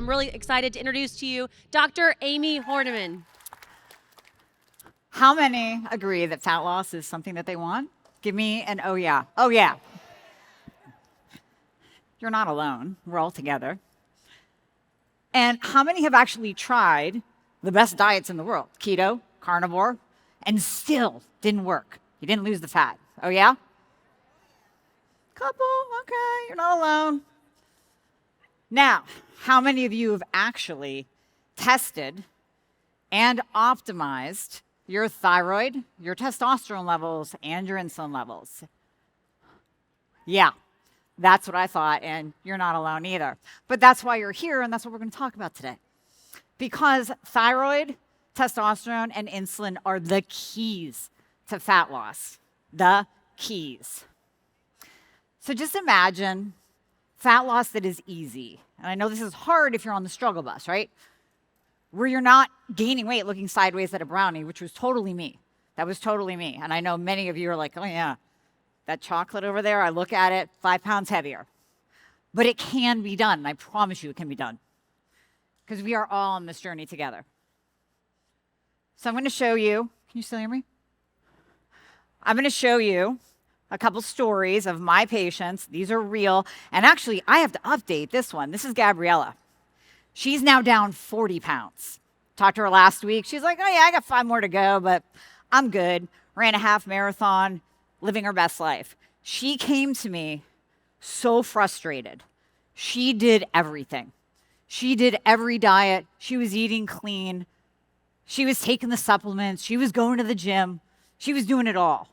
I'm really excited to introduce to you Dr. Amie Hornaman. How many agree that fat loss is something that they want? Give me an oh yeah. Oh yeah. You're not alone. We're all together. And how many have actually tried the best diets in the world? Keto, carnivore, and still didn't work. You didn't lose the fat. Oh yeah? Couple, okay, you're not alone. Now, how many of you have actually tested and optimized your thyroid, your testosterone levels, and your insulin levels? Yeah, that's what I thought, and you're not alone either. But that's why you're here, and that's what we're going to talk about today. Because thyroid, testosterone, and insulin are the keys to fat loss. The keys. So just imagine fat loss that is easy. And I know this is hard if you're on the struggle bus, right? Where you're not gaining weight looking sideways at a brownie, which was totally me. That was totally me. And I know many of you are like, oh yeah, that chocolate over there, I look at it, 5 pounds heavier. But it can be done, and I promise you it can be done. Because we are all on this journey together. So I'm going to show you, can you still hear me? I'm going to show you a couple stories of my patients. These are real. And actually, I have to update this one. This is Gabriella. She's now down 40 pounds. Talked to her last week. She's like, oh yeah, I got 5 more to go, but I'm good. Ran a half marathon, living her best life. She came to me so frustrated. She did everything. She did every diet. She was eating clean. She was taking the supplements. She was going to the gym. She was doing it all.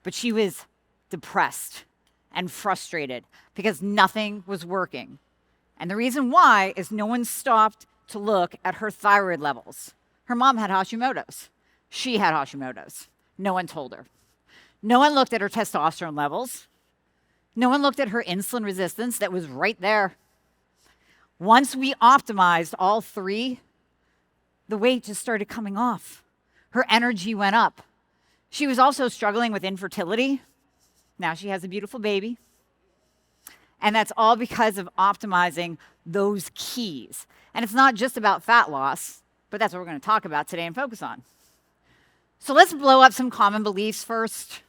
But she was depressed and frustrated because nothing was working. And the reason why is no one stopped to look at her thyroid levels. Her mom had Hashimoto's. She had Hashimoto's. No one told her. No one looked at her testosterone levels. No one looked at her insulin resistance that was right there. Once we optimized all 3, the weight just started coming off. Her energy went up. She was also struggling with infertility. Now she has a beautiful baby. And that's all because of optimizing those keys. And it's not just about fat loss, but that's what we're going to talk about today and focus on. So let's blow up some common beliefs first.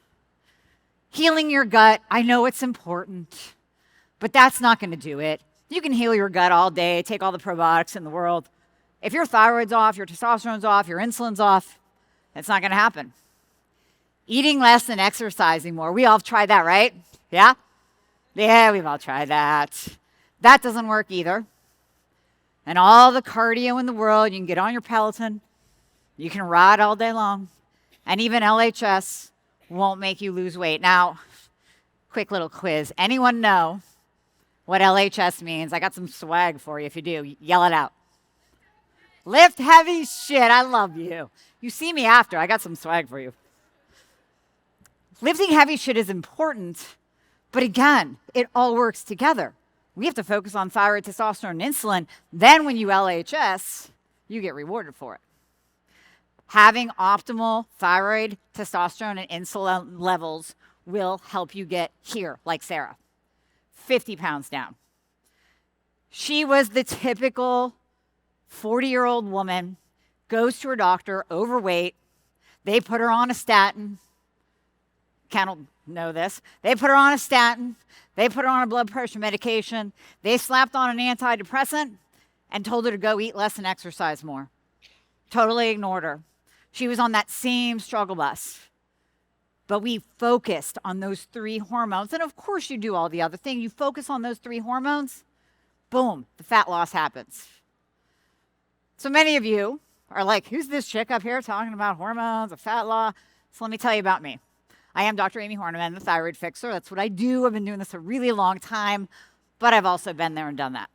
Healing your gut, I know it's important, but that's not going to do it. You can heal your gut all day, take all the probiotics in the world. If your thyroid's off, your testosterone's off, your insulin's off, it's not going to happen. Eating less and exercising more. We all have tried that, right? Yeah? Yeah, we've all tried that. That doesn't work either. And all the cardio in the world, you can get on your Peloton, you can ride all day long, and even LHS won't make you lose weight. Now, quick little quiz. Anyone know what LHS means? I got some swag for you if you do. Yell it out. Lift heavy shit. I love you. You see me after. I got some swag for you. Lifting heavy shit is important, but again, it all works together. We have to focus on thyroid, testosterone, and insulin. Then when you LHS, you get rewarded for it. Having optimal thyroid, testosterone, and insulin levels will help you get here, like Sarah, 50 pounds down. She was the typical 40-year-old woman, goes to her doctor, overweight. They put her on a statin. Ken will know this. They put her on a statin. They put her on a blood pressure medication. They slapped on an antidepressant and told her to go eat less and exercise more. Totally ignored her. She was on that same struggle bus. But we focused on those 3 hormones. And of course you do all the other things. You focus on those 3 hormones, boom, the fat loss happens. So many of you are like, who's this chick up here talking about hormones, a fat loss? So let me tell you about me. I am Dr. Amie Hornaman, the thyroid fixer. That's what I do. I've been doing this a really long time, but I've also been there and done that.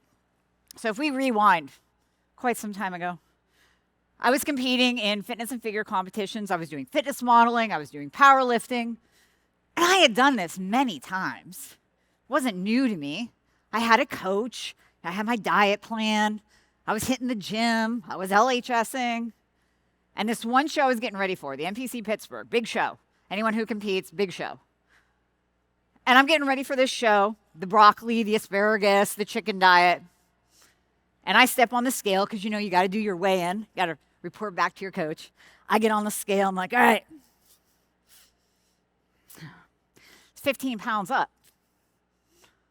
So if we rewind quite some time ago, I was competing in fitness and figure competitions. I was doing fitness modeling. I was doing powerlifting. And I had done this many times. It wasn't new to me. I had a coach. I had my diet plan. I was hitting the gym. I was LHSing. And this one show I was getting ready for, the NPC Pittsburgh, big show. Anyone who competes, big show. And I'm getting ready for this show, the broccoli, the asparagus, the chicken diet. And I step on the scale because you got to do your weigh-in. You got to report back to your coach. I get on the scale. I'm like, all right, it's 15 pounds up.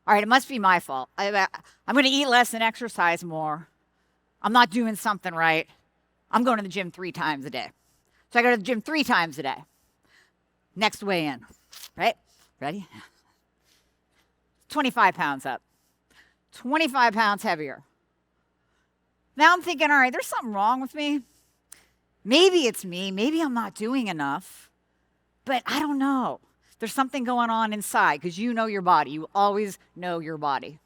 All right, it must be my fault. I'm going to eat less and exercise more. I'm not doing something right. I'm going to the gym 3 times a day. So I go to the gym 3 times a day. Next weigh-in, right? Ready? 25 pounds up. 25 pounds heavier. Now I'm thinking, all right, there's something wrong with me. Maybe it's me. Maybe I'm not doing enough. But I don't know. There's something going on inside because you know your body. You always know your body.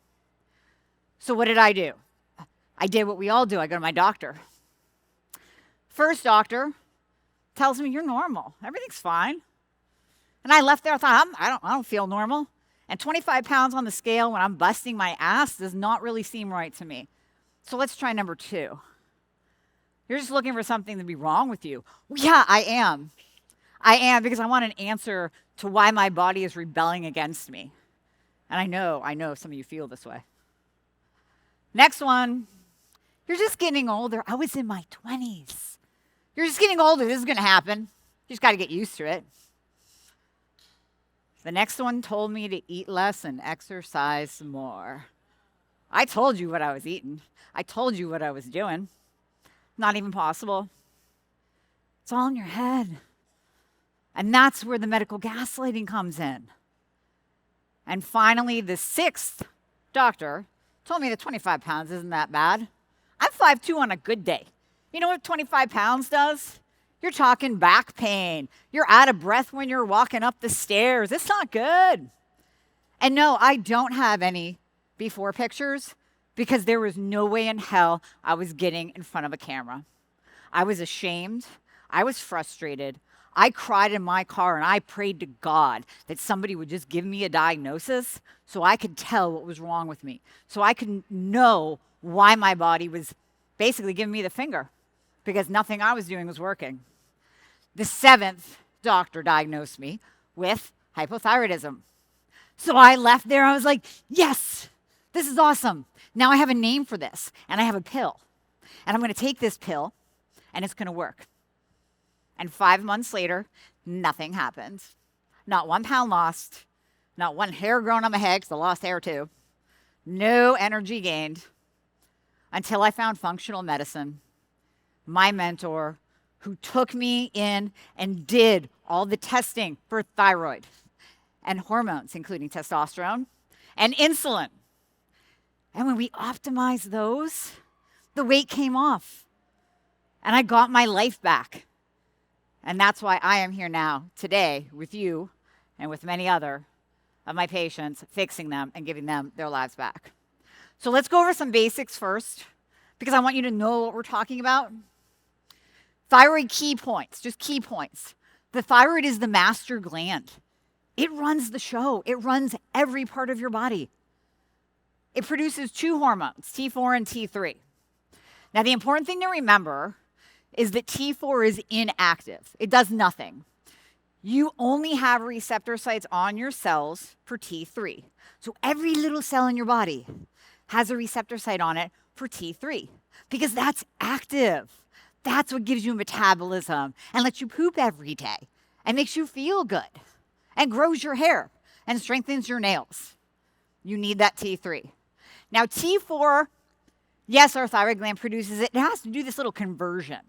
So what did I do? I did what we all do. I go to my doctor. First doctor tells me, you're normal. Everything's fine. And I left there, I thought, I don't feel normal. And 25 pounds on the scale when I'm busting my ass does not really seem right to me. So let's try number 2. You're just looking for something to be wrong with you. Well, yeah, I am. I am because I want an answer to why my body is rebelling against me. And I know some of you feel this way. Next one, you're just getting older. I was in my 20s. You're just getting older. This is going to happen. You just got to get used to it. The next one told me to eat less and exercise more. I told you what I was eating. I told you what I was doing. Not even possible. It's all in your head. And that's where the medical gaslighting comes in. And finally, the 6th doctor told me that 25 pounds isn't that bad. I'm 5'2" on a good day. You know what 25 pounds does? You're talking back pain. You're out of breath when you're walking up the stairs. It's not good. And no, I don't have any before pictures because there was no way in hell I was getting in front of a camera. I was ashamed. I was frustrated. I cried in my car and I prayed to God that somebody would just give me a diagnosis so I could tell what was wrong with me, so I could know why my body was basically giving me the finger because nothing I was doing was working. The 7th doctor diagnosed me with hypothyroidism. So I left there. I was like, yes, this is awesome. Now I have a name for this, and I have a pill. And I'm going to take this pill, and it's going to work. And 5 months later, nothing happened. Not 1 pound lost. Not 1 hair grown on my head, because I lost hair too. No energy gained until I found functional medicine, my mentor, who took me in and did all the testing for thyroid and hormones, including testosterone and insulin. And when we optimized those, the weight came off. And I got my life back. And that's why I am here now today with you and with many other of my patients, fixing them and giving them their lives back. So let's go over some basics first, because I want you to know what we're talking about. Thyroid key points, just key points. The thyroid is the master gland. It runs the show. It runs every part of your body. It produces 2 hormones, T4 and T3. Now, the important thing to remember is that T4 is inactive. It does nothing. You only have receptor sites on your cells for T3. So every little cell in your body has a receptor site on it for T3 because that's active. That's what gives you metabolism and lets you poop every day and makes you feel good and grows your hair and strengthens your nails. You need that T3. Now, T4, yes, our thyroid gland produces it. It has to do this little conversion.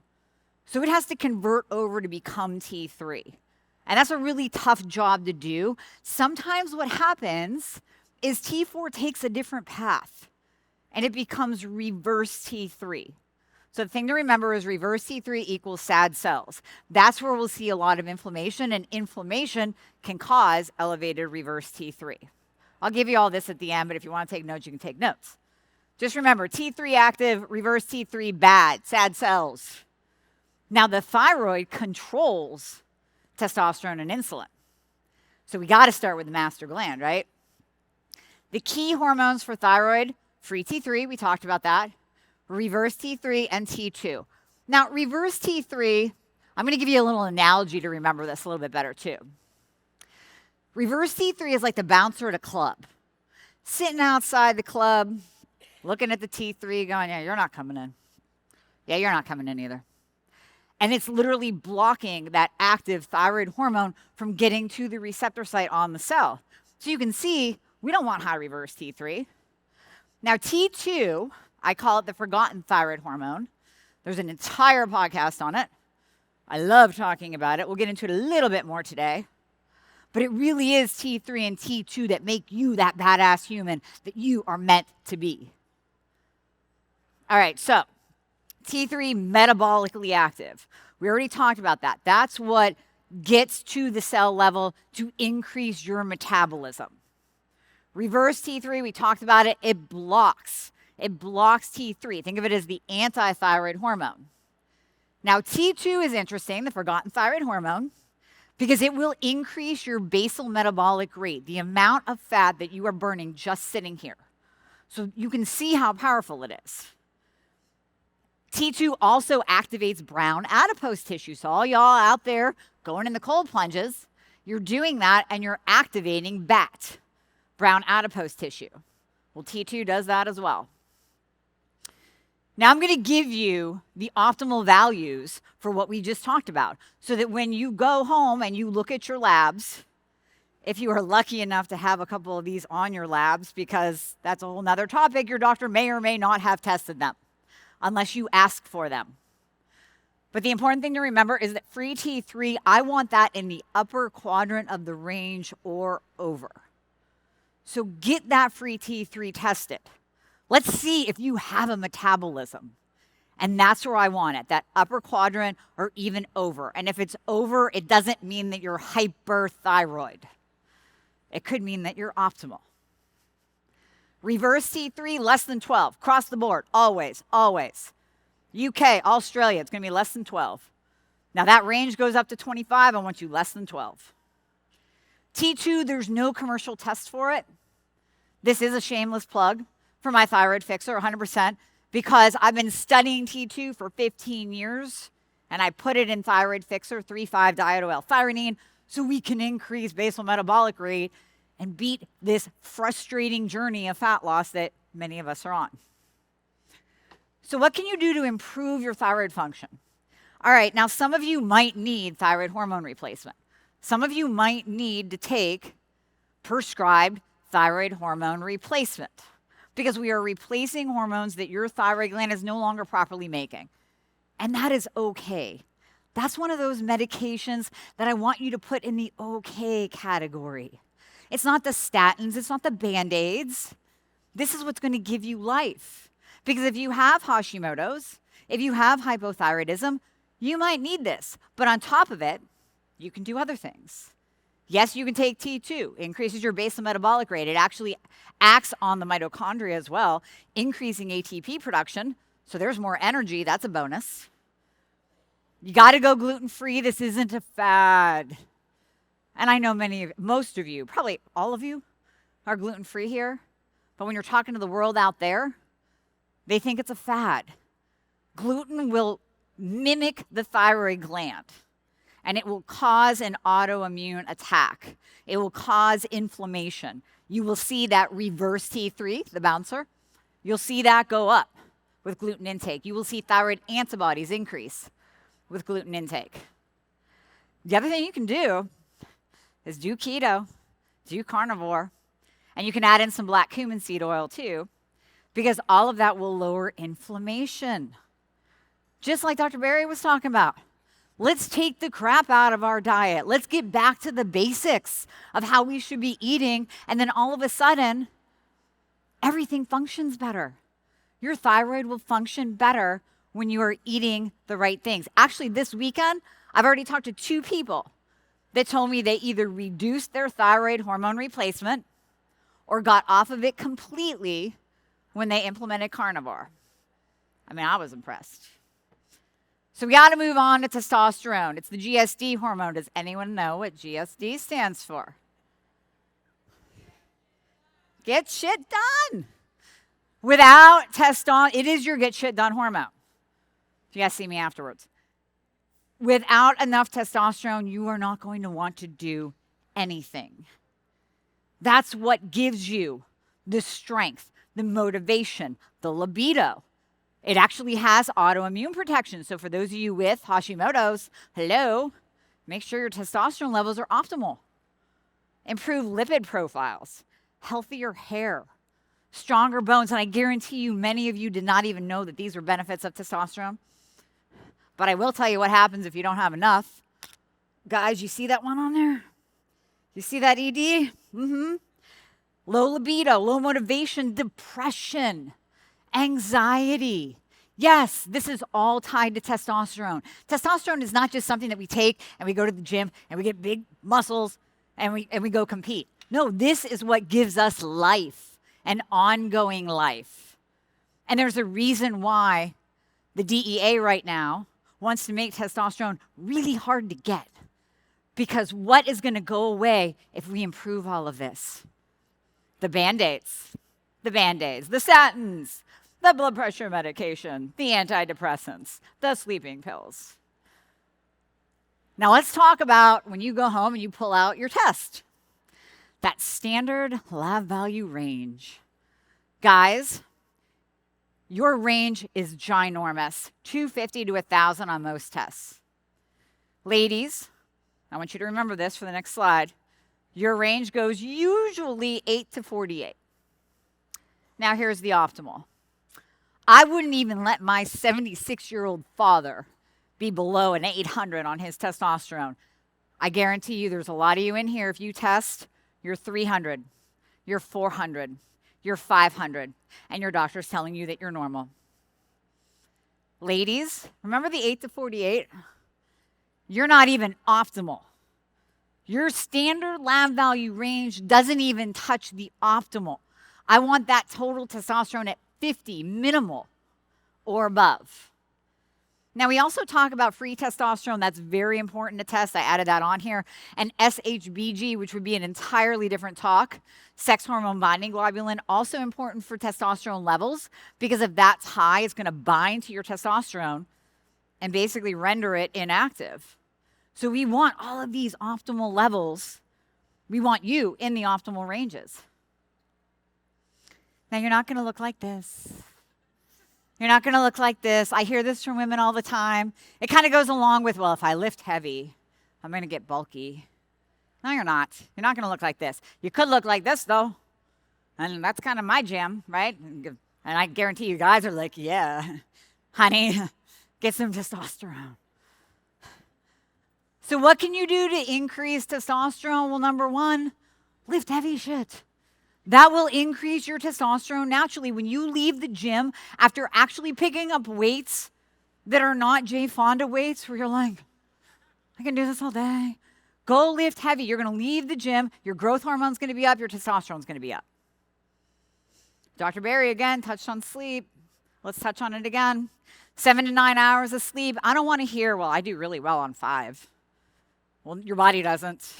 So it has to convert over to become T3. And that's a really tough job to do. Sometimes what happens is T4 takes a different path and it becomes reverse T3. So the thing to remember is reverse T3 equals SAD cells. That's where we'll see a lot of inflammation, and inflammation can cause elevated reverse T3. I'll give you all this at the end, but if you want to take notes, you can take notes. Just remember, T3 active, reverse T3 bad, SAD cells. Now the thyroid controls testosterone and insulin. So we got to start with the master gland, right? The key hormones for thyroid, free T3, we talked about that. Reverse T3 and T2. Now, reverse T3, I'm going to give you a little analogy to remember this a little bit better too. Reverse T3 is like the bouncer at a club. Sitting outside the club, looking at the T3 going, yeah, you're not coming in. Yeah, you're not coming in either. And it's literally blocking that active thyroid hormone from getting to the receptor site on the cell. So you can see we don't want high reverse T3. Now T2, I call it the forgotten thyroid hormone. There's an entire podcast on it. I love talking about it. We'll get into it a little bit more today. But it really is T3 and T2 that make you that badass human that you are meant to be. All right, so T3, metabolically active. We already talked about that. That's what gets to the cell level to increase your metabolism. Reverse T3, we talked about it. It blocks T3. Think of it as the anti-thyroid hormone. Now, T2 is interesting, the forgotten thyroid hormone, because it will increase your basal metabolic rate, the amount of fat that you are burning just sitting here. So you can see how powerful it is. T2 also activates brown adipose tissue. So all y'all out there going in the cold plunges, you're doing that and you're activating BAT, brown adipose tissue. Well, T2 does that as well. Now I'm going to give you the optimal values for what we just talked about so that when you go home and you look at your labs, if you are lucky enough to have a couple of these on your labs, because that's a whole nother topic, your doctor may or may not have tested them unless you ask for them. But the important thing to remember is that free T3, I want that in the upper quadrant of the range or over. So get that free T3 tested. Let's see if you have a metabolism. And that's where I want it, that upper quadrant or even over. And if it's over, it doesn't mean that you're hyperthyroid. It could mean that you're optimal. Reverse T3, less than 12, across the board, always, always. UK, Australia, it's going to be less than 12. Now that range goes up to 25. I want you less than 12. T2, there's no commercial test for it. This is a shameless plug for my thyroid fixer, 100%, because I've been studying T2 for 15 years, and I put it in thyroid fixer, 3,5-diethyl-L-thyronine, so we can increase basal metabolic rate and beat this frustrating journey of fat loss that many of us are on. So what can you do to improve your thyroid function? All right, now some of you might need thyroid hormone replacement. Some of you might need to take prescribed thyroid hormone replacement because we are replacing hormones that your thyroid gland is no longer properly making. And that is okay. That's one of those medications that I want you to put in the okay category. It's not the statins, it's not the Band-Aids. This is what's going to give you life. Because if you have Hashimoto's, if you have hypothyroidism, you might need this. But on top of it, you can do other things. Yes, you can take T2, increases your basal metabolic rate. It actually acts on the mitochondria as well, increasing ATP production. So there's more energy, that's a bonus. You got to go gluten-free. This isn't a fad. And I know most of you, probably all of you, are gluten-free here. But when you're talking to the world out there, they think it's a fad. Gluten will mimic the thyroid gland, and it will cause an autoimmune attack. It will cause inflammation. You will see that reverse T3, the bouncer, you'll see that go up with gluten intake. You will see thyroid antibodies increase with gluten intake. The other thing you can do is do keto, do carnivore, and you can add in some black cumin seed oil too, because all of that will lower inflammation. Just like Dr. Barry was talking about. Let's take the crap out of our diet. Let's get back to the basics of how we should be eating, and then all of a sudden, everything functions better. Your thyroid will function better when you are eating the right things. Actually, this weekend, I've already talked to 2 people that told me they either reduced their thyroid hormone replacement or got off of it completely when they implemented carnivore. I mean, I was impressed. So we got to move on to testosterone. It's the GSD hormone. Does anyone know what GSD stands for? Get shit done. Without testosterone, it is your get shit done hormone. If you guys see me afterwards. Without enough testosterone, you are not going to want to do anything. That's what gives you the strength, the the motivation, the libido. It actually has autoimmune protection. So for those of you with Hashimoto's, hello, make sure your testosterone levels are optimal. Improve lipid profiles, healthier hair, stronger bones. And I guarantee you, many of you did not even know that these were benefits of testosterone. But I will tell you what happens if you don't have enough. Guys, you see that one on there? You see that ED? Low libido, low motivation, depression, anxiety. Yes, this is all tied to testosterone. Testosterone is not just something that we take and we go to the gym and we get big muscles and we go compete. No, this is what gives us life, an ongoing life. And there's a reason why the DEA right now wants to make testosterone really hard to get. Because what is going to go away if we improve all of this? The Band-Aids, the statins, the blood pressure medication, the antidepressants, the sleeping pills. Now let's talk about when you go home and you pull out your test. That standard lab value range. Guys, your range is ginormous, 250 to 1,000 on most tests. Ladies, I want you to remember this for the next slide. Your range goes usually 8 to 48. Now here's the optimal. I wouldn't even let my 76-year-old father be below an 800 on his testosterone. I guarantee you there's a lot of you in here, if you test, you're 300, you're 400, you're 500, and your doctor's telling you that you're normal. Ladies, remember the 8 to 48? You're not even optimal. Your standard lab value range doesn't even touch the optimal. I want that total testosterone at 50 minimal or above. Now, we also talk about free testosterone. That's very important to test. I added that on here. And SHBG, which would be an entirely different talk. Sex hormone binding globulin, also important for testosterone levels, because if that's high, it's going to bind to your testosterone and basically render it inactive. So we want all of these optimal levels. We want you in the optimal ranges. Now, you're not going to look like this. You're not going to look like this. I hear this from women all the time. It kind of goes along with, well, if I lift heavy, I'm going to get bulky. No, you're not. You're not going to look like this. You could look like this, though. And that's kind of my jam, right? And I guarantee you guys are like, yeah, honey, get some testosterone. So what can you do to increase testosterone? Well, number one, lift heavy shit. That will increase your testosterone naturally. When you leave the gym after actually picking up weights that are not Jay Fonda weights, where you're like, I can do this all day. Go lift heavy. You're going to leave the gym. Your growth hormone's going to be up. Your testosterone's going to be up. Dr. Berry, again, touched on sleep. Let's touch on it again. 7 to 9 hours of sleep. I don't want to hear, well, I do really well on 5. Well, your body doesn't,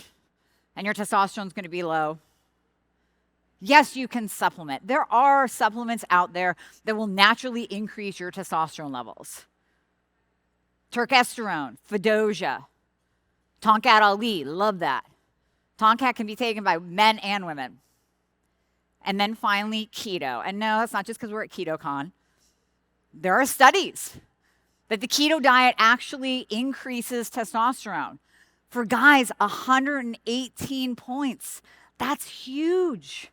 and your testosterone's going to be low. Yes, you can supplement. There are supplements out there that will naturally increase your testosterone levels. Turkesterone, Fedosia, Tonkat Ali, love that. Tonkat can be taken by men and women. And then finally, keto. And no, it's not just because we're at Ketocon. There are studies that the keto diet actually increases testosterone. For guys, 118 points. That's huge.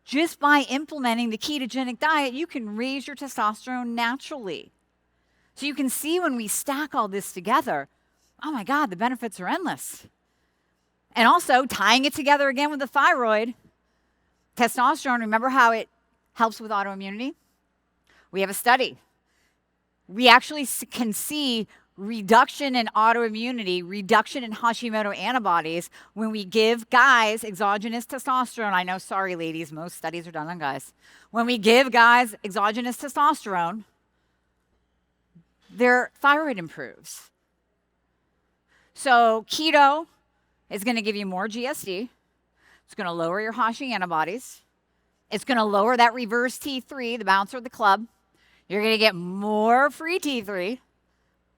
Just by implementing the ketogenic diet, you can raise your testosterone naturally. So you can see when we stack all this together, oh my God, the benefits are endless. And also tying it together again with the thyroid, testosterone, remember how it helps with autoimmunity? We have a study. We actually can see reduction in autoimmunity, reduction in Hashimoto antibodies when we give guys exogenous testosterone. I know, sorry, ladies, most studies are done on guys. When we give guys exogenous testosterone, their thyroid improves. So keto is going to give you more GSD. It's going to lower your Hashi antibodies. It's going to lower that reverse T3, the bouncer of the club. You're going to get more free T3.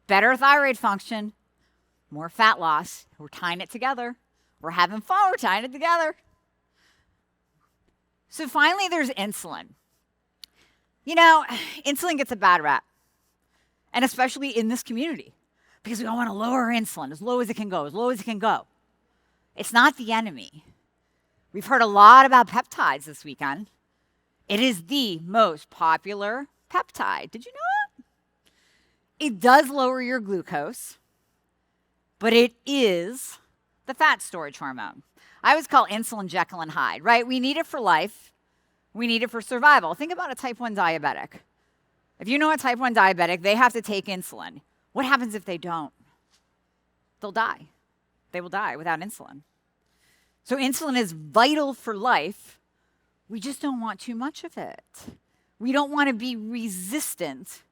Better thyroid function, more fat loss. We're tying it together. We're having fun. We're tying it together. So finally, there's insulin. You know, insulin gets a bad rap, and especially in this community, because we all want to lower our insulin as low as it can go, as low as it can go. It's not the enemy. We've heard a lot about peptides this weekend. It is the most popular peptide. Did you know that? It does lower your glucose, but it is the fat storage hormone. I always call insulin Jekyll and Hyde, right? We need it for life. We need it for survival. Think about a type 1 diabetic. If you know a type 1 diabetic, they have to take insulin. What happens if they don't? They'll die. They will die without insulin. So insulin is vital for life. We just don't want too much of it. We don't want to be resistant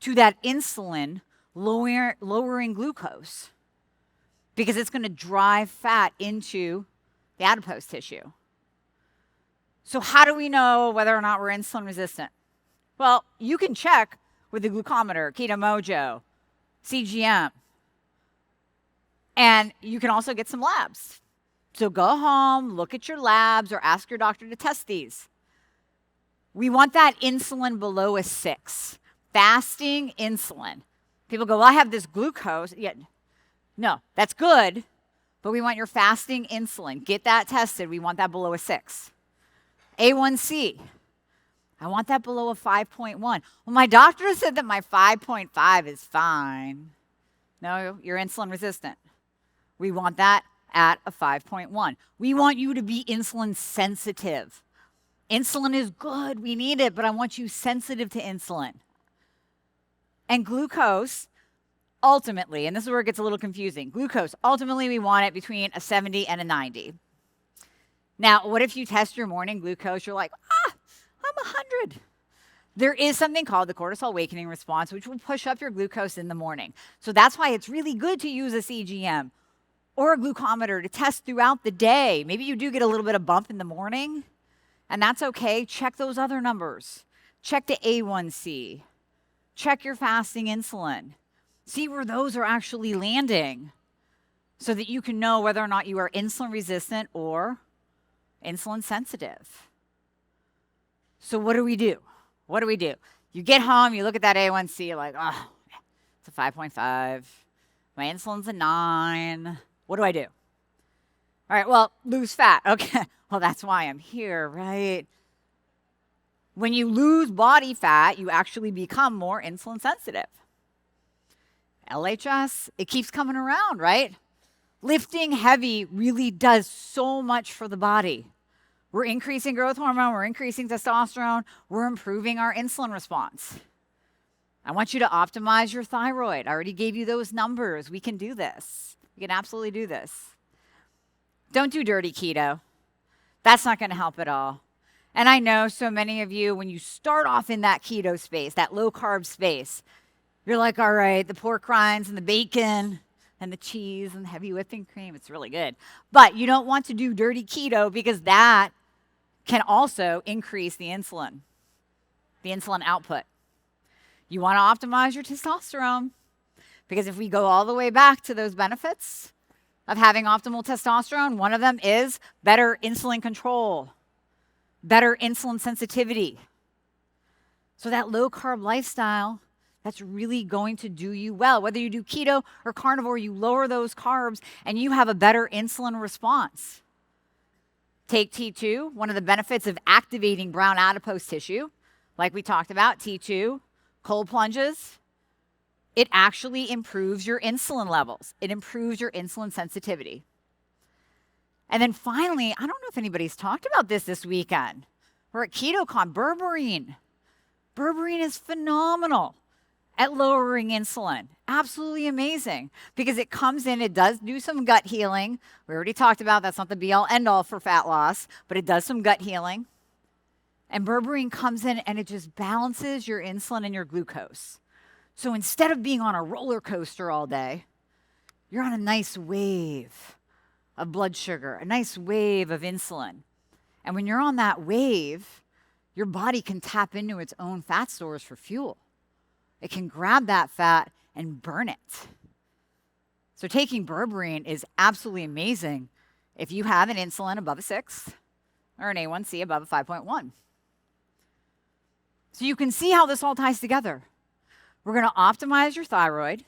to that insulin lowering glucose, because it's going to drive fat into the adipose tissue. So how do we know whether or not we're insulin resistant? Well, you can check with the glucometer, Keto Mojo, CGM, and you can also get some labs. So go home, look at your labs, or ask your doctor to test these. We want that insulin below a 6. Fasting insulin. People go, well, I have this glucose. Yeah. No, that's good, but we want your fasting insulin. Get that tested. We want that below a 6. A1C. I want that below a 5.1. Well, my doctor said that my 5.5 is fine. No, you're insulin resistant. We want that at a 5.1. We want you to be insulin sensitive. Insulin is good. We need it, but I want you sensitive to insulin. And glucose, ultimately, and this is where it gets a little confusing. Glucose, ultimately, we want it between a 70 and a 90. Now, what if you test your morning glucose? You're like, I'm 100. There is something called the cortisol awakening response, which will push up your glucose in the morning. So that's why it's really good to use a CGM or a glucometer to test throughout the day. Maybe you do get a little bit of bump in the morning, and that's okay. Check those other numbers. Check the A1C. Check your fasting insulin. See where those are actually landing so that you can know whether or not you are insulin resistant or insulin sensitive. So what do we do? What do we do? You get home, you look at that A1C, you're like, oh, it's a 5.5. My insulin's a 9. What do I do? All right, well, lose fat. Okay, well, that's why I'm here, right? When you lose body fat, you actually become more insulin sensitive. LHS, it keeps coming around, right? Lifting heavy really does so much for the body. We're increasing growth hormone, we're increasing testosterone, we're improving our insulin response. I want you to optimize your thyroid. I already gave you those numbers. We can do this. We can absolutely do this. Don't do dirty keto. That's not going to help at all. And I know so many of you, when you start off in that keto space, that low-carb space, you're like, all right, the pork rinds and the bacon and the cheese and the heavy whipping cream, it's really good. But you don't want to do dirty keto because that can also increase the insulin output. You want to optimize your testosterone because if we go all the way back to those benefits of having optimal testosterone, one of them is better insulin control, better insulin sensitivity. So that low-carb lifestyle, that's really going to do you well. Whether you do keto or carnivore, you lower those carbs and you have a better insulin response. Take T2, one of the benefits of activating brown adipose tissue, like we talked about, T2, cold plunges, it actually improves your insulin levels. It improves your insulin sensitivity. And then finally, I don't know if anybody's talked about this weekend. We're at Ketocon, berberine. Berberine is phenomenal at lowering insulin. Absolutely amazing because it comes in, it does do some gut healing. We already talked about that's not the be-all, end-all for fat loss, but it does some gut healing. And berberine comes in and it just balances your insulin and your glucose. So instead of being on a roller coaster all day, you're on a nice wave of blood sugar, a nice wave of insulin. And when you're on that wave, your body can tap into its own fat stores for fuel. It can grab that fat and burn it. So taking berberine is absolutely amazing if you have an insulin above a 6 or an A1C above a 5.1. So you can see how this all ties together. We're going to optimize your thyroid.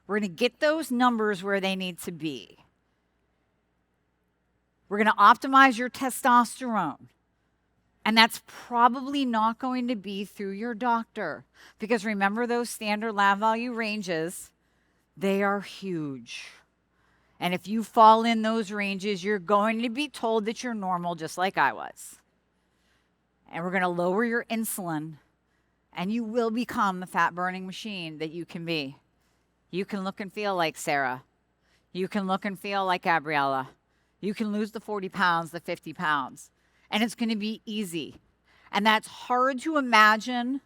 We're going to get those numbers where they need to be. We're going to optimize your testosterone. And that's probably not going to be through your doctor. Because remember those standard lab value ranges, they are huge. And if you fall in those ranges, you're going to be told that you're normal, just like I was. And we're going to lower your insulin, and you will become the fat-burning machine that you can be. You can look and feel like Sarah. You can look and feel like Gabriella. You can lose the 40 pounds, the 50 pounds. And it's going to be easy. And that's hard to imagine.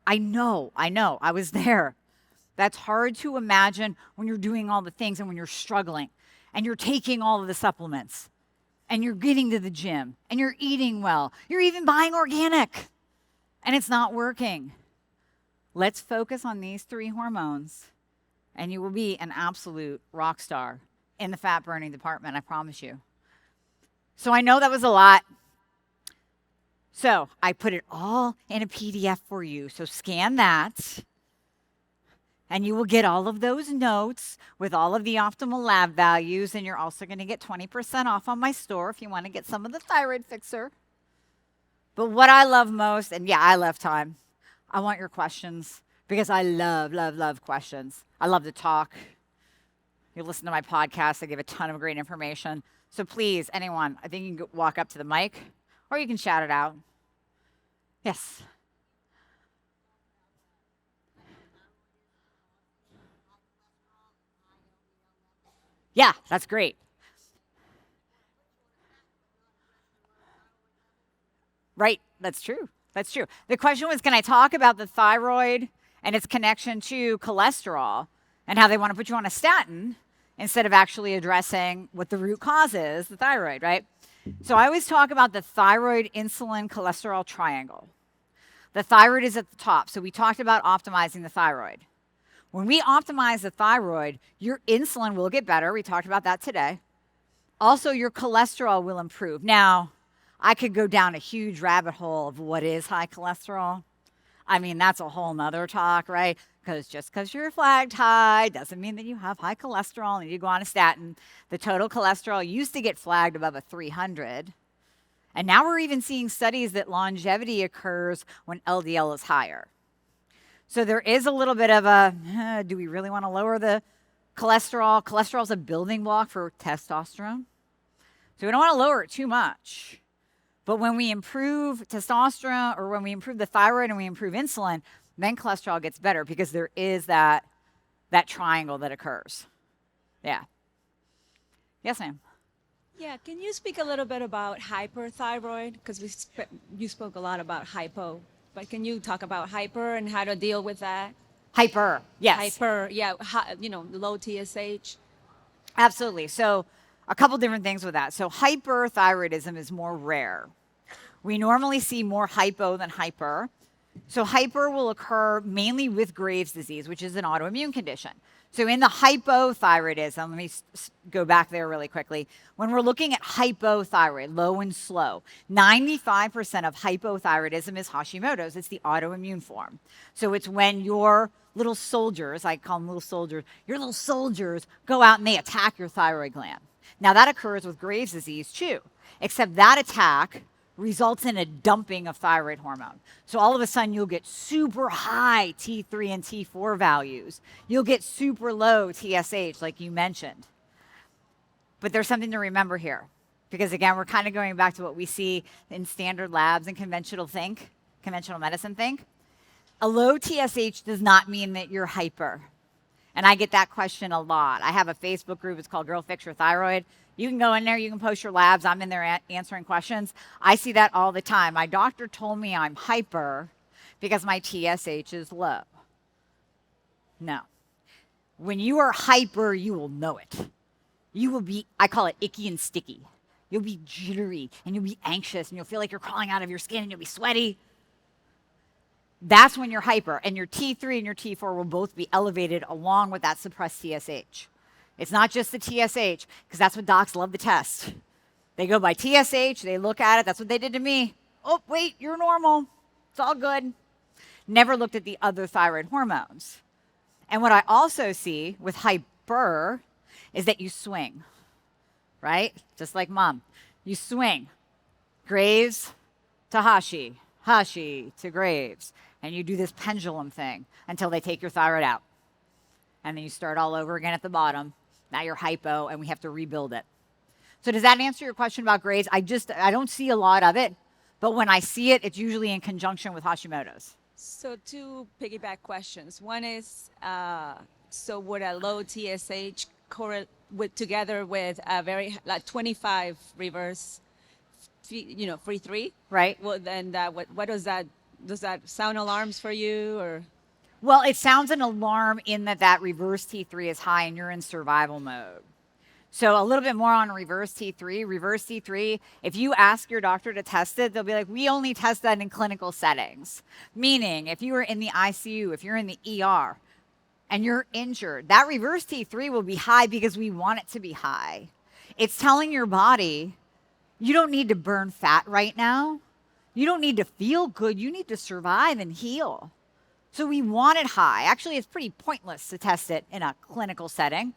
I know, I was there. That's hard to imagine when you're doing all the things and when you're struggling and you're taking all of the supplements and you're getting to the gym and you're eating well. You're even buying organic and it's not working. Let's focus on these 3 hormones and you will be an absolute rock star in the fat burning department, I promise you. So I know that was a lot. So I put it all in a PDF for you. So scan that. And you will get all of those notes with all of the optimal lab values. And you're also going to get 20% off on my store if you want to get some of the thyroid fixer. But what I love most, and yeah, I love time. I want your questions because I love questions. I love to talk. You listen to my podcast. I give a ton of great information. So please, anyone, I think you can walk up to the mic or you can shout it out. Yes. Yeah, that's great. Right, that's true. That's true. The question was, can I talk about the thyroid and its connection to cholesterol and how they want to put you on a statin instead of actually addressing what the root cause is, the thyroid, right? So I always talk about the thyroid, insulin, cholesterol triangle. The thyroid is at the top. So we talked about optimizing the thyroid. When we optimize the thyroid, your insulin will get better. We talked about that today. Also, your cholesterol will improve. Now, I could go down a huge rabbit hole of what is high cholesterol. I mean, that's a whole nother talk, right? Because just because you're flagged high doesn't mean that you have high cholesterol and you go on a statin. The total cholesterol used to get flagged above a 300. And now we're even seeing studies that longevity occurs when LDL is higher. So there is a little bit of a, do we really want to lower the cholesterol? Cholesterol is a building block for testosterone. So we don't want to lower it too much. But when we improve testosterone or when we improve the thyroid and we improve insulin, then cholesterol gets better because there is that triangle that occurs. Yeah. Yes, ma'am. Yeah, can you speak a little bit about hyperthyroid? Because you spoke a lot about hypo, but can you talk about hyper and how to deal with that? Hyper, yes. Hyper, yeah, low TSH. Absolutely. So a couple different things with that. So hyperthyroidism is more rare. We normally see more hypo than hyper. So hyper will occur mainly with Graves' disease, which is an autoimmune condition. So in the hypothyroidism, let me go back there really quickly. When we're looking at hypothyroid, low and slow, 95% of hypothyroidism is Hashimoto's. It's the autoimmune form. So it's when your little soldiers, I call them little soldiers, your little soldiers go out and they attack your thyroid gland. Now that occurs with Graves' disease too, except that attack results in a dumping of thyroid hormone. So all of a sudden you'll get super high T3 and T4 values. You'll get super low TSH like you mentioned. But there's something to remember here. Because again, we're kind of going back to what we see in standard labs and conventional medicine think. A low TSH does not mean that you're hyper. And I get that question a lot. I have a Facebook group. It's called Girl Fix Your Thyroid. You can go in there. You can post your labs. I'm in there answering questions. I see that all the time. My doctor told me I'm hyper because my TSH is low. No. When you are hyper, you will know it. You will be, I call it icky and sticky. You'll be jittery and you'll be anxious and you'll feel like you're crawling out of your skin and you'll be sweaty. That's when you're hyper, and your T3 and your T4 will both be elevated along with that suppressed TSH. It's not just the TSH, because that's what docs love to test. They go by TSH, they look at it, that's what they did to me. Oh, wait, you're normal. It's all good. never looked at the other thyroid hormones. And what I also see with hyper is that you swing, right? Just like mom. You swing. Graves to Hashi, Hashi to Graves. And you do this pendulum thing until they take your thyroid out. And then you start all over again at the bottom. Now you're hypo, and we have to rebuild it. So does that answer your question about Graves? I don't see a lot of it, but when I see it, it's usually in conjunction with Hashimoto's. So 2 piggyback questions. One is, so would a low TSH correlate together with a very 25 reverse, free 3? Right. Well, then what does that sound alarms for you, or? Well, it sounds an alarm in that reverse T3 is high and you're in survival mode. So a little bit more on reverse T3. Reverse T3, if you ask your doctor to test it, they'll be like, we only test that in clinical settings. Meaning, if you are in the ICU, if you're in the ER, and you're injured, that reverse T3 will be high because we want it to be high. It's telling your body, you don't need to burn fat right now. You don't need to feel good. You need to survive and heal. So we want it high. Actually, it's pretty pointless to test it in a clinical setting.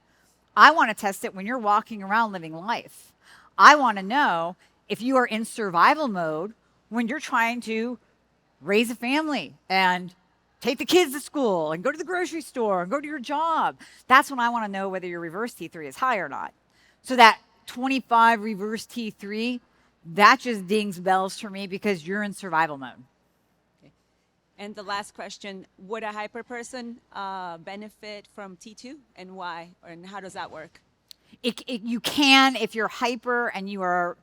I want to test it when you're walking around living life. I want to know if you are in survival mode when you're trying to raise a family and take the kids to school and go to the grocery store and go to your job. That's when I want to know whether your reverse T3 is high or not. So that 25 reverse T3, that just dings bells for me because you're in survival mode. Okay. And the last question, would a hyper person benefit from T2, and why? And how does that work? You can if you're hyper and you are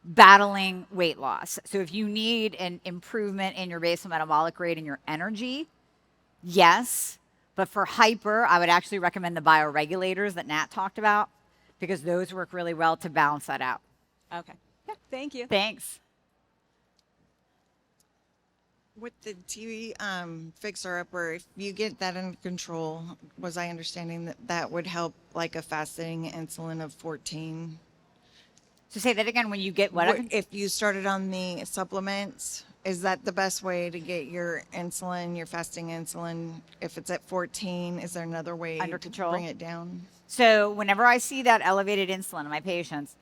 battling weight loss. So if you need an improvement in your basal metabolic rate and your energy, yes. But for hyper, I would actually recommend the bioregulators that Nat talked about because those work really well to balance that out. Okay. Yeah, thank you. Thanks. With the TV fixer upper, if you get that under control, was I understanding that would help like a fasting insulin of 14? So say that again, when you get what? If you started on the supplements, is that the best way to get your insulin, your fasting insulin? If it's at 14, is there another way Under to control? bring it down? So whenever I see that elevated insulin in my patients,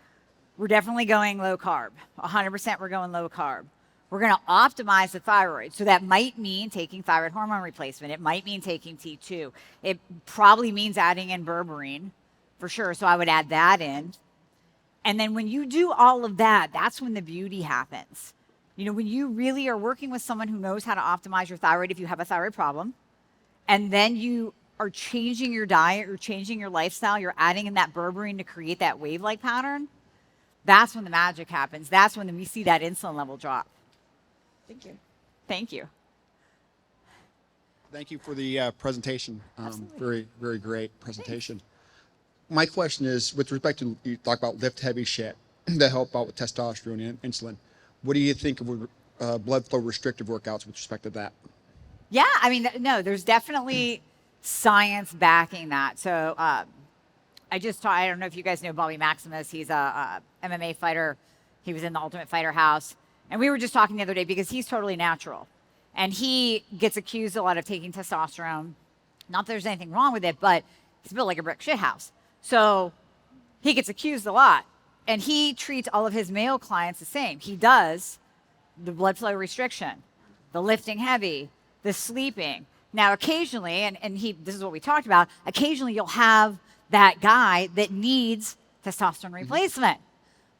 we're definitely going low carb. 100% we're going low carb. We're going to optimize the thyroid. So that might mean taking thyroid hormone replacement. It might mean taking T2. It probably means adding in berberine for sure. So I would add that in. And then when you do all of that, that's when the beauty happens. You know, when you really are working with someone who knows how to optimize your thyroid if you have a thyroid problem, and then you are changing your diet, you're changing your lifestyle, you're adding in that berberine to create that wave-like pattern, that's when the magic happens. That's when we see that insulin level drop. Thank you. Thank you. Thank you for the presentation. Very, very great presentation. My question is, with respect to, you talk about lift heavy shit that help out with testosterone and insulin. What do you think of blood flow restrictive workouts with respect to that? Yeah, I mean, no, there's definitely science backing that. So I don't know if you guys know Bobby Maximus. He's a MMA fighter. He was in the Ultimate Fighter House. And we were just talking the other day because he's totally natural. And he gets accused a lot of taking testosterone. Not that there's anything wrong with it, but he's built like a brick shit house. So he gets accused a lot. And he treats all of his male clients the same. He does the blood flow restriction, the lifting heavy, the sleeping. Now, occasionally, and this is what we talked about, occasionally you'll have that guy that needs testosterone replacement.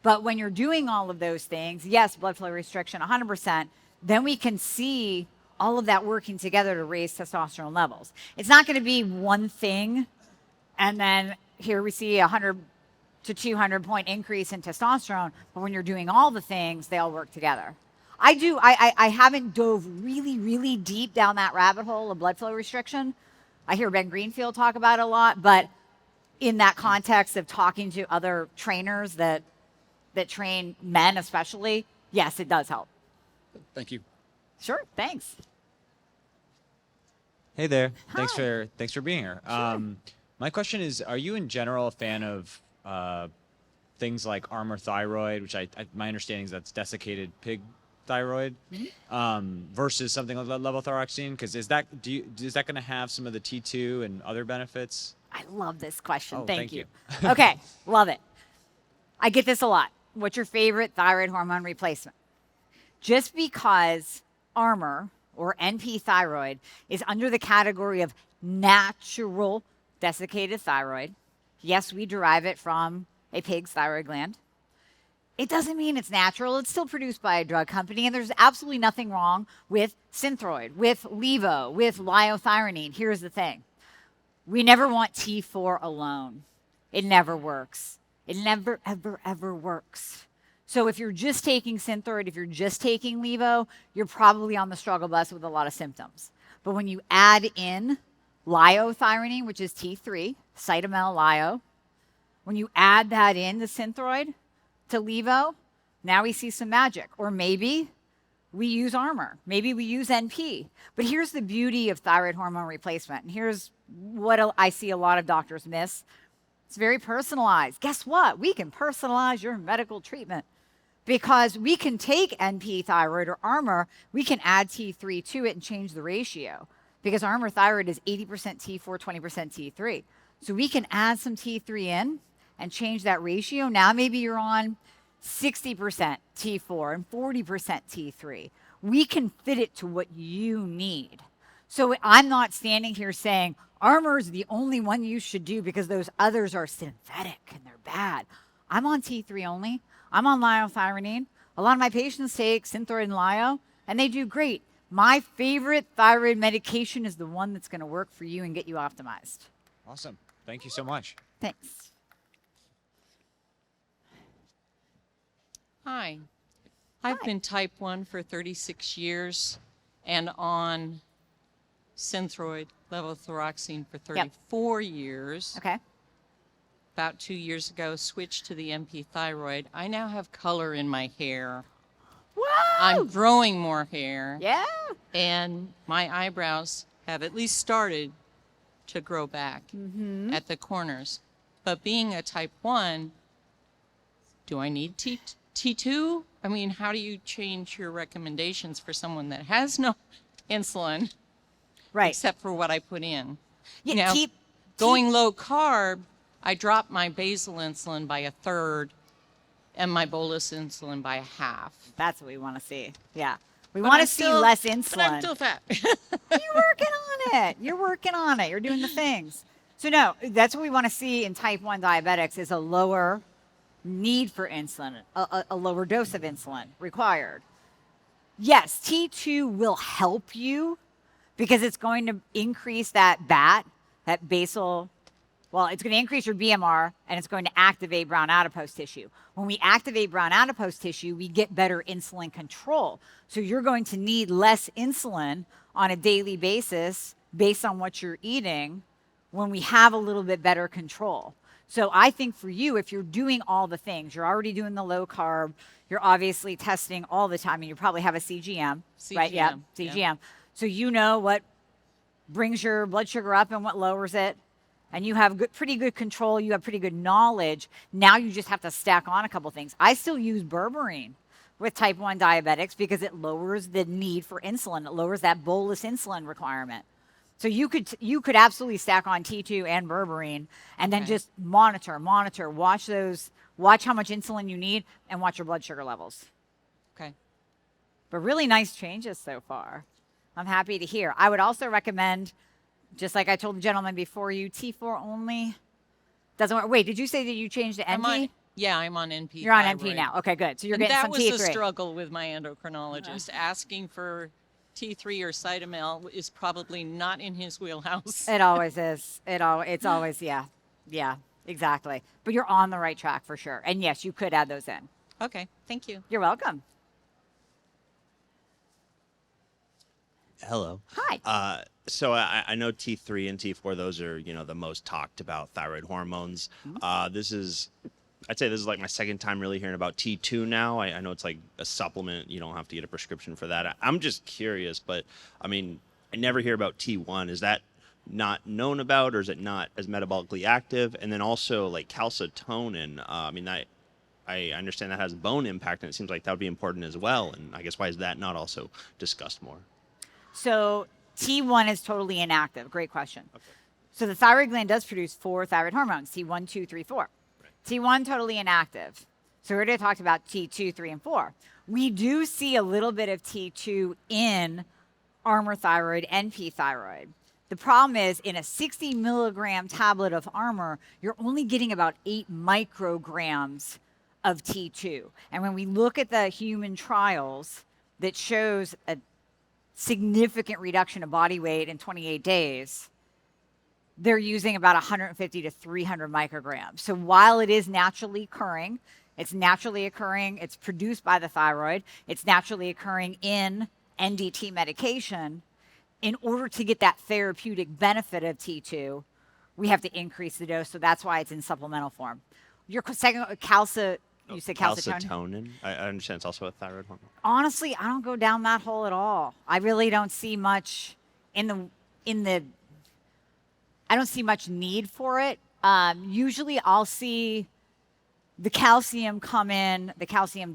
But when you're doing all of those things, yes, blood flow restriction, 100%, then we can see all of that working together to raise testosterone levels. It's not going to be one thing, and then here we see 100 to 200 point increase in testosterone, but when you're doing all the things, they all work together. I haven't dove really, really deep down that rabbit hole of blood flow restriction. I hear Ben Greenfield talk about it a lot, but in that context of talking to other trainers that train men especially, yes, it does help. Thank you. Sure, thanks. Hey there. Hi. Thanks for being here. Sure. My question is, are you in general a fan of things like Armour Thyroid, which my understanding is that's desiccated pig thyroid versus something like levothyroxine? Because is that going to have some of the T2 and other benefits? I love this question. Oh, thank thank you. you. Okay, love it. I get this a lot. What's your favorite thyroid hormone replacement? Just because Armour or NP thyroid is under the category of natural desiccated thyroid, yes, we derive it from a pig's thyroid gland. It doesn't mean it's natural. It's still produced by a drug company, and there's absolutely nothing wrong with Synthroid, with Levo, with liothyronine. Here's the thing. We never want T4 alone. It never works. It never, ever, ever works. So if you're just taking Synthroid, if you're just taking Levo, you're probably on the struggle bus with a lot of symptoms. But when you add in liothyronine, which is T3, cytomel lyo, when you add that in, the Synthroid, to Levo, now we see some magic. Or maybe we use Armour. Maybe we use NP. But here's the beauty of thyroid hormone replacement. And here's what I see a lot of doctors miss. It's very personalized. Guess what? We can personalize your medical treatment because we can take NP thyroid or Armour, we can add T3 to it and change the ratio because Armour thyroid is 80% T4, 20% T3. So we can add some T3 in and change that ratio. Now maybe you're on 60% T4 and 40% T3. We can fit it to what you need. So I'm not standing here saying Armour is the only one you should do because those others are synthetic and they're bad. I'm on T3 only. I'm on liothyronine. A lot of my patients take Synthroid and Lyo, and they do great. My favorite thyroid medication is the one that's going to work for you and get you optimized. Awesome. Thank you so much. Thanks. Hi. I've been type 1 for 36 years and on Synthroid, levothyroxine for 34 years. Okay. About 2 years ago, switched to the NP thyroid. I now have color in my hair. Whoa! I'm growing more hair. Yeah. And my eyebrows have at least started to grow back at the corners. But being a type 1, do I need T2? I mean, how do you change your recommendations for someone that has no insulin? Right. Except for what I put in. Yeah, Now, going low carb, I dropped my basal insulin by a third and my bolus insulin by a half. That's what we want to see. Yeah. We But want I'm to see still- less But insulin. I'm still fat. You're working on it. You're working on it. You're doing the things. So no, that's what we want to see in type 1 diabetics is a lower need for insulin, a lower dose of insulin required. Yes, T2 will help you because it's going to increase that basal, well, it's going to increase your BMR and it's going to activate brown adipose tissue. When we activate brown adipose tissue, we get better insulin control. So you're going to need less insulin on a daily basis based on what you're eating when we have a little bit better control. So I think for you, if you're doing all the things, you're already doing the low carb, you're obviously testing all the time, and you probably have a CGM, right? Yeah, CGM. yeah. So you know what brings your blood sugar up and what lowers it, and you have pretty good control, you have pretty good knowledge. Now you just have to stack on a couple things. I still use berberine with type 1 diabetics because it lowers the need for insulin. It lowers that bolus insulin requirement. So you could absolutely stack on T2 and berberine and then just monitor, watch how much insulin you need and watch your blood sugar levels. Okay. But really nice changes so far. I'm happy to hear. I would also recommend, just like I told the gentleman before you, T4 only doesn't work. Wait, did you say that you changed to NP? I'm on NP. You're on thyroid. NP now. Okay, good. So you're And getting that some was T3. the struggle with my endocrinologist. Asking for T3 or cytomel is probably not in his wheelhouse. It always is. It's always, yeah, exactly. But you're on the right track for sure. And yes, you could add those in. Okay, thank you. You're welcome. Hello. Hi. So I know T3 and T4; those are the most talked about thyroid hormones. I'd say this is like my second time really hearing about T2 now. I know it's like a supplement; you don't have to get a prescription for that. I'm just curious, but I mean, I never hear about T1. Is that not known about, or is it not as metabolically active? And then also like calcitonin. I mean, I I understand that has bone impact, and it seems like that would be important as well. And I guess why is that not also discussed more? So T1 is totally inactive. Great question. So the thyroid gland does produce 4 thyroid hormones, T1, 2, 3, 4. T1 totally inactive. So we already talked about T2, 3, and 4. We do see a little bit of T2 in Armour thyroid and P thyroid. The problem is in a 60 milligram tablet of Armour, you're only getting about 8 micrograms of T2. And when we look at the human trials that shows a significant reduction of body weight in 28 days, they're using about 150 to 300 micrograms. So while it is naturally occurring, it's produced by the thyroid, it's naturally occurring in NDT medication. In order to get that therapeutic benefit of T2, we have to increase the dose. So that's why it's in supplemental form. Your second, you said calcitonin? Calcitonin. I understand it's also a thyroid hormone. Honestly, I don't go down that hole at all. I really don't see much I don't see much need for it. Usually I'll see the calcium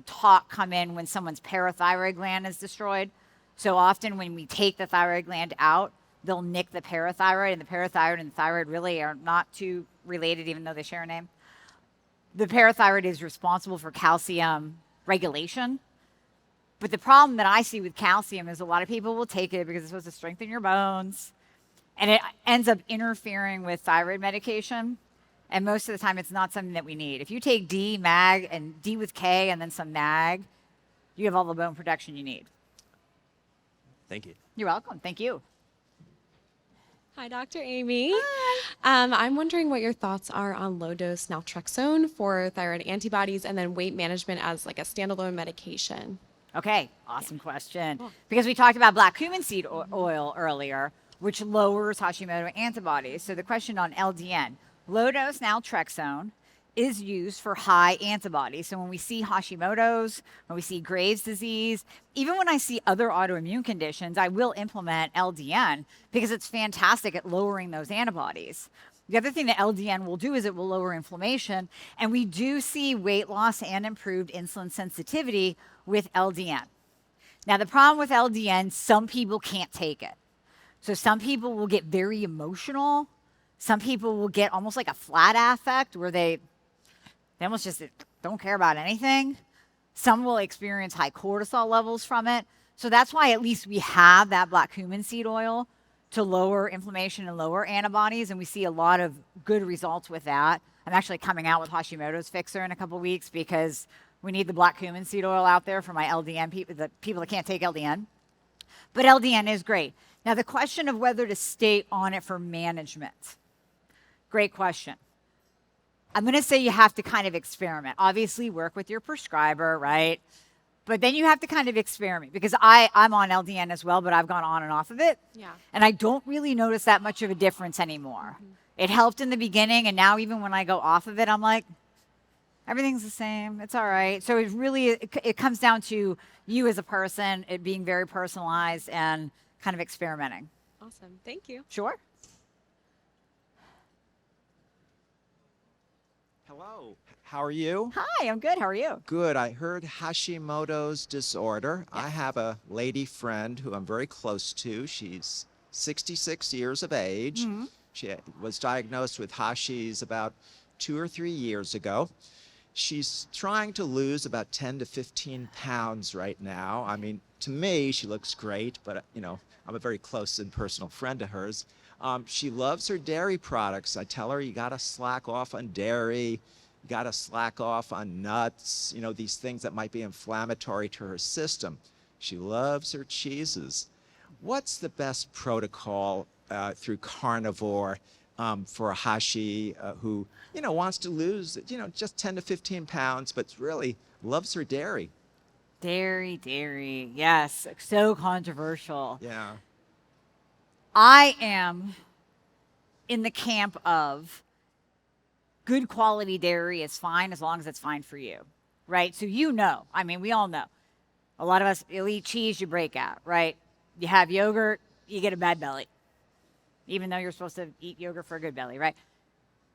talk come in when someone's parathyroid gland is destroyed. So often when we take the thyroid gland out, they'll nick the parathyroid, and the parathyroid and the thyroid really are not too related, even though they share a name. The parathyroid is responsible for calcium regulation. But the problem that I see with calcium is a lot of people will take it because it's supposed to strengthen your bones, and it ends up interfering with thyroid medication. And most of the time, it's not something that we need. If you take D, mag, and D with K, and then some mag, you have all the bone protection you need. Thank you. You're welcome. Thank you. Hi, Dr. Amie. Hi. I'm wondering what your thoughts are on low-dose naltrexone for thyroid antibodies and then weight management as like a standalone medication. Okay, awesome question. Because we talked about black cumin seed oil earlier, which lowers Hashimoto antibodies. So the question on LDN, low-dose naltrexone is used for high antibodies. So when we see Hashimoto's, when we see Graves' disease, even when I see other autoimmune conditions, I will implement LDN because it's fantastic at lowering those antibodies. The other thing that LDN will do is it will lower inflammation, and we do see weight loss and improved insulin sensitivity with LDN. Now, the problem with LDN, some people can't take it. So some people will get very emotional. Some people will get almost like a flat affect where they almost just don't care about anything. Some will experience high cortisol levels from it. So that's why at least we have that black cumin seed oil to lower inflammation and lower antibodies, and we see a lot of good results with that. I'm actually coming out with Hashimoto's Fixer in a couple weeks because we need the black cumin seed oil out there for my LDN people, the people that can't take LDN. But LDN is great. Now, the question of whether to stay on it for management, great question. I'm going to say you have to kind of experiment. Obviously, work with your prescriber, right? But then you have to kind of experiment because I'm on LDN as well, but I've gone on and off of it. Yeah. And I don't really notice that much of a difference anymore. Mm-hmm. It helped in the beginning, and now even when I go off of it, I'm like, everything's the same. It's all right. So it comes down to you as a person, it being very personalized and kind of experimenting. Awesome. Thank you. Sure. Hello. How are you? Hi, I'm good. How are you? Good. I heard Hashimoto's disorder. Yeah. I have a lady friend who I'm very close to. She's 66 years of age. Mm-hmm. She was diagnosed with Hashi's about 2 or 3 years ago. She's trying to lose about 10 to 15 pounds right now. I mean, to me, she looks great, but, I'm a very close and personal friend of hers. She loves her dairy products. I tell her, you got to slack off on dairy. You got to slack off on nuts, these things that might be inflammatory to her system. She loves her cheeses. What's the best protocol through carnivore for a Hashi who, wants to lose, just 10 to 15 pounds, but really loves her dairy? Dairy. Yes. So controversial. Yeah. I am in the camp of good quality dairy is fine as long as it's fine for you, right? So we all know. A lot of us, you'll eat cheese, you break out, right? You have yogurt, you get a bad belly, even though you're supposed to eat yogurt for a good belly, right?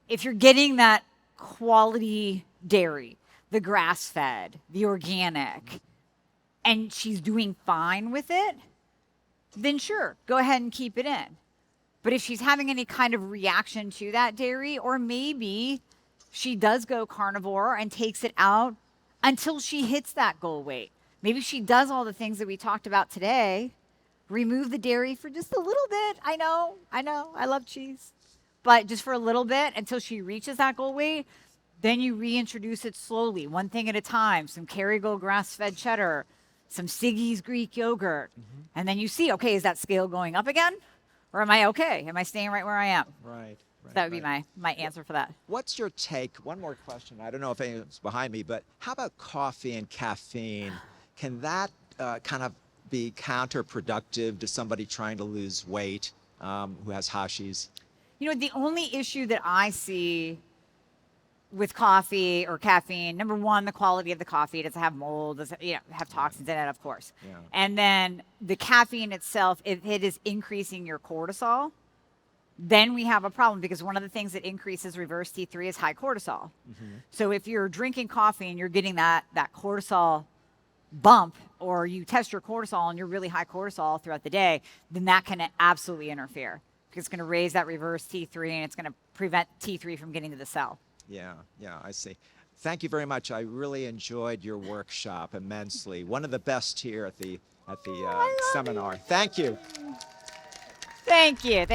If you're getting that quality dairy the grass-fed, the organic, and she's doing fine with it, then sure, go ahead and keep it in. But if she's having any kind of reaction to that dairy, or maybe she does go carnivore and takes it out until she hits that goal weight. Maybe she does all the things that we talked about today, remove the dairy for just a little bit. I know, I love cheese. But just for a little bit until she reaches that goal weight, then you reintroduce it slowly, one thing at a time, some Kerrygold grass-fed cheddar, some Siggy's Greek yogurt. And then you see, okay, is that scale going up again? Or am I okay? Am I staying right where I am? Right. That would be my answer for that. What's your take? One more question. I don't know if anyone's behind me, but how about coffee and caffeine? Can that kind of be counterproductive to somebody trying to lose weight who has Hashis? You know, the only issue that I see with coffee or caffeine, number one, the quality of the coffee. Does it have mold? Does it have toxins in it? Of course. Yeah. And then the caffeine itself, if it is increasing your cortisol, then we have a problem, because one of the things that increases reverse T3 is high cortisol. So if you're drinking coffee and you're getting that cortisol bump, or you test your cortisol and you're really high cortisol throughout the day, then that can absolutely interfere, because it's going to raise that reverse T3 and it's going to prevent T3 from getting to the cell. Yeah, I see. Thank you very much. I really enjoyed your workshop immensely. One of the best here at the seminar. Thank you. Thank you.